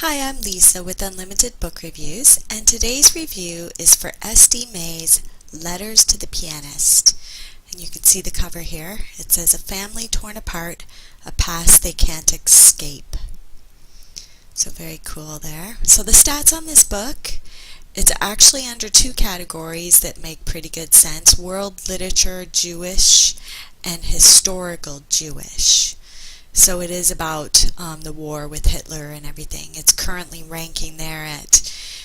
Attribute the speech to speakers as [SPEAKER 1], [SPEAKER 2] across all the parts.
[SPEAKER 1] Hi, I'm Lisa with Unlimited Book Reviews, and today's review is for S.D. May's Letters to the Pianist. And you can see the cover here. It says, "A family torn apart, a past they can't escape." So very cool there. So the stats on this book, it's actually under two categories that make pretty good sense: world literature Jewish and historical Jewish. So it is about the war with Hitler and everything. It's currently ranking there at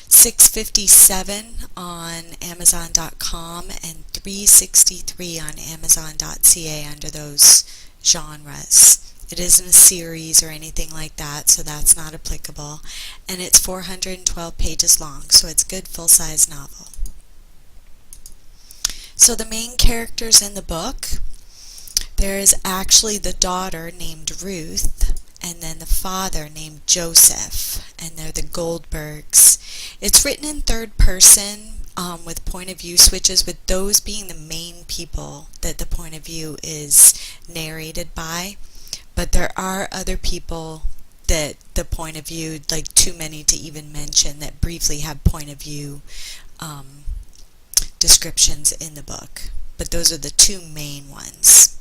[SPEAKER 1] 657 on Amazon.com and 363 on Amazon.ca under those genres. It isn't a series or anything like that, so that's not applicable. And it's 412 pages long, so it's a good full-size novel. So the main characters in the book, there is actually the daughter named Ruth, and then the father named Joseph, and they're the Goldbergs. It's written in third person with point of view switches, with those being the main people that the point of view is narrated by. But there are other people that the point of view, like too many to even mention, that briefly have point of view descriptions in the book. But those are the two main ones.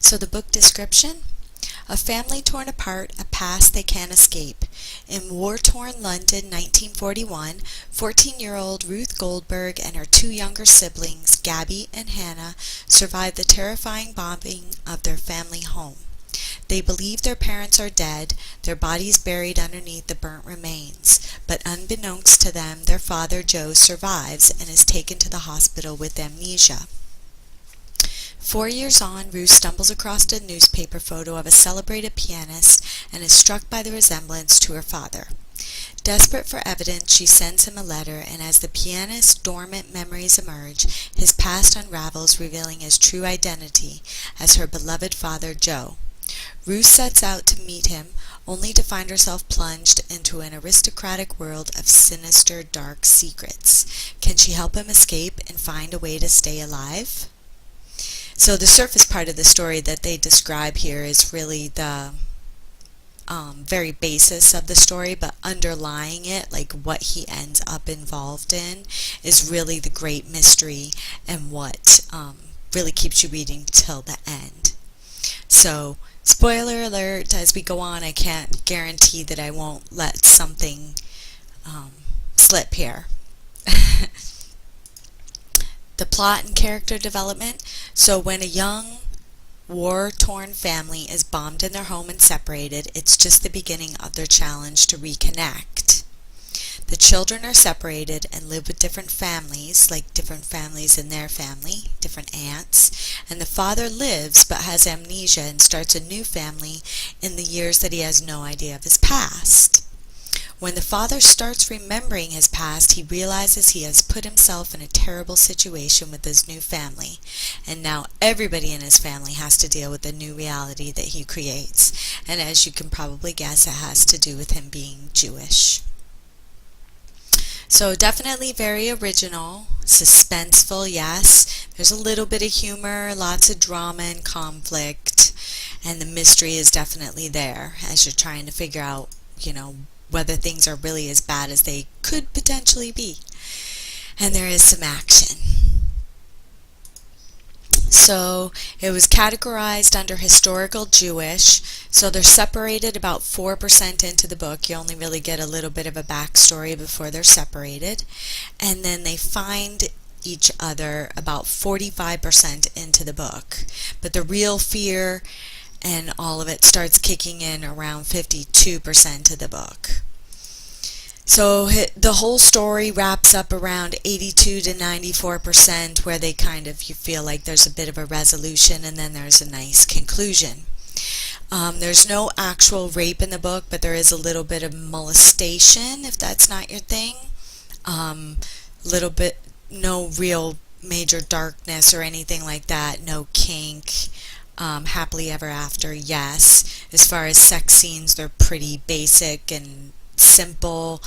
[SPEAKER 1] So the book description: a family torn apart, a past they can't escape. In war-torn London, 1941, 14-year-old Ruth Goldberg and her two younger siblings, Gabby and Hannah, survived the terrifying bombing of their family home. They believe their parents are dead, their bodies buried underneath the burnt remains, but unbeknownst to them, their father, Joe, survives and is taken to the hospital with amnesia. 4 years on, Ruth stumbles across a newspaper photo of a celebrated pianist and is struck by the resemblance to her father. Desperate for evidence, she sends him a letter, and as the pianist's dormant memories emerge, his past unravels, revealing his true identity as her beloved father, Joe. Ruth sets out to meet him, only to find herself plunged into an aristocratic world of sinister, dark secrets. Can she help him escape and find a way to stay alive? So the surface part of the story that they describe here is really the very basis of the story, but underlying it, like what he ends up involved in, is really the great mystery and what really keeps you reading till the end. So, spoiler alert, as we go on, I can't guarantee that I won't let something slip here. The plot and character development. So when a young, war-torn family is bombed in their home and separated, it's just the beginning of their challenge to reconnect. The children are separated and live with different families, like different families in their family, different aunts, and the father lives but has amnesia and starts a new family in the years that he has no idea of his past. When the father starts remembering his past, he realizes he has put himself in a terrible situation with his new family, and now everybody in his family has to deal with the new reality that he creates. And as you can probably guess, it has to do with him being Jewish. So definitely very original, suspenseful, yes. There's a little bit of humor, lots of drama and conflict, and the mystery is definitely there as you're trying to figure out, whether things are really as bad as they could potentially be. And there is some action. So it was categorized under historical Jewish. So they're separated about 4% into the book. You only really get a little bit of a backstory before they're separated. And then they find each other about 45% into the book. But the real fear and all of it starts kicking in around 52% of the book. So the whole story wraps up around 82 to 94%, where they you feel like there's a bit of a resolution, and then there's a nice conclusion. There's no actual rape in the book, but there is a little bit of molestation, if that's not your thing. Little bit, no real major darkness or anything like that, no kink. Happily ever after, yes. As far as sex scenes, they're pretty basic and simple.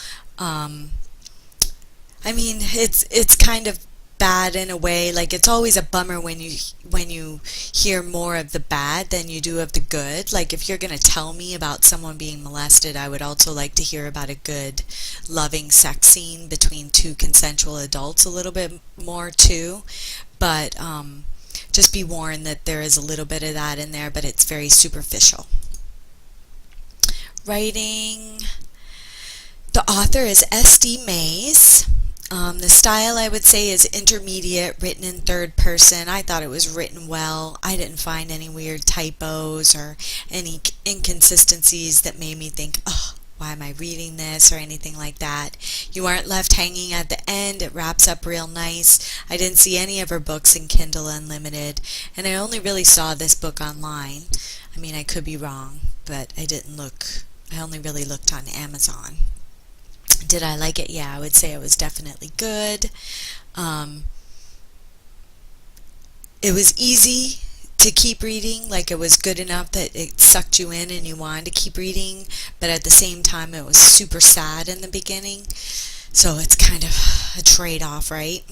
[SPEAKER 1] It's kind of bad in a way. Like, it's always a bummer when you hear more of the bad than you do of the good. Like, if you're going to tell me about someone being molested, I would also like to hear about a good, loving sex scene between two consensual adults a little bit more too. But just be warned that there is a little bit of that in there, but it's very superficial. Writing. The author is S.D. Mays. The style, I would say, is intermediate, written in third person. I thought it was written well. I didn't find any weird typos or any inconsistencies that made me think, oh, why am I reading this, or anything like that. You aren't left hanging at the end. It wraps up real nice. I didn't see any of her books in Kindle Unlimited, and I only really saw this book online. I mean, I could be wrong, but I didn't look. I only really looked on Amazon. Did I like it? Yeah, I would say it was definitely good. It was easy to keep reading. Like, it was good enough that it sucked you in and you wanted to keep reading, but at the same time it was super sad in the beginning. So it's kind of a trade-off, right?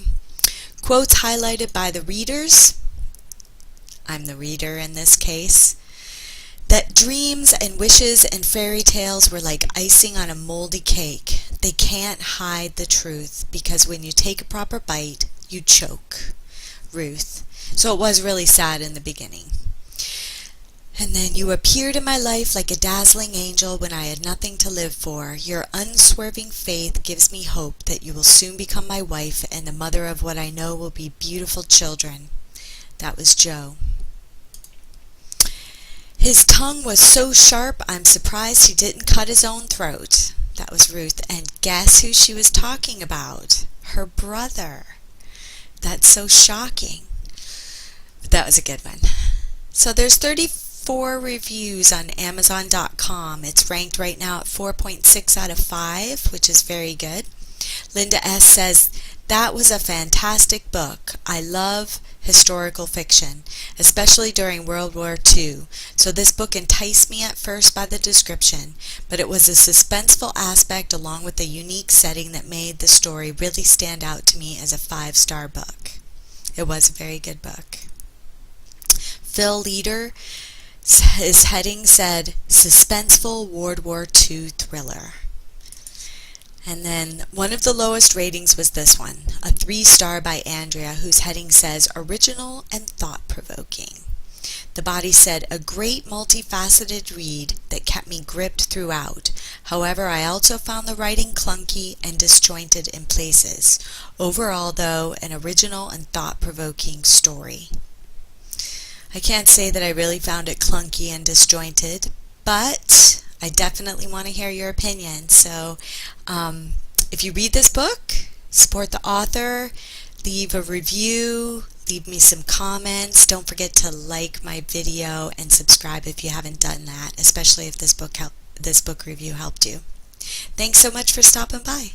[SPEAKER 1] Quotes highlighted by the readers. I'm the reader in this case. That dreams and wishes and fairy tales were like icing on a moldy cake. They can't hide the truth, because when you take a proper bite, you choke. Ruth. So it was really sad in the beginning. And then, you appeared in my life like a dazzling angel when I had nothing to live for. Your unswerving faith gives me hope that you will soon become my wife and the mother of what I know will be beautiful children. That was Joe. His tongue was so sharp, I'm surprised he didn't cut his own throat. That was Ruth. And guess who she was talking about? Her brother. That's so shocking. But that was a good one. So there's 34 reviews on Amazon.com. It's ranked right now at 4.6 out of 5, which is very good. Linda S. says, that was a fantastic book. I love historical fiction, especially during World War II. So this book enticed me at first by the description, but it was a suspenseful aspect along with the unique setting that made the story really stand out to me as a 5-star book. It was a very good book. Phil Leader, his heading said, suspenseful World War II thriller. And then one of the lowest ratings was this one, a 3-star by Andrea, whose heading says, original and thought-provoking. The body said, a great multifaceted read that kept me gripped throughout. However, I also found the writing clunky and disjointed in places. Overall, though, an original and thought-provoking story. I can't say that I really found it clunky and disjointed, but I definitely want to hear your opinion. So if you read this book, support the author, leave a review, leave me some comments. Don't forget to like my video and subscribe if you haven't done that, especially if this book review helped you. Thanks so much for stopping by.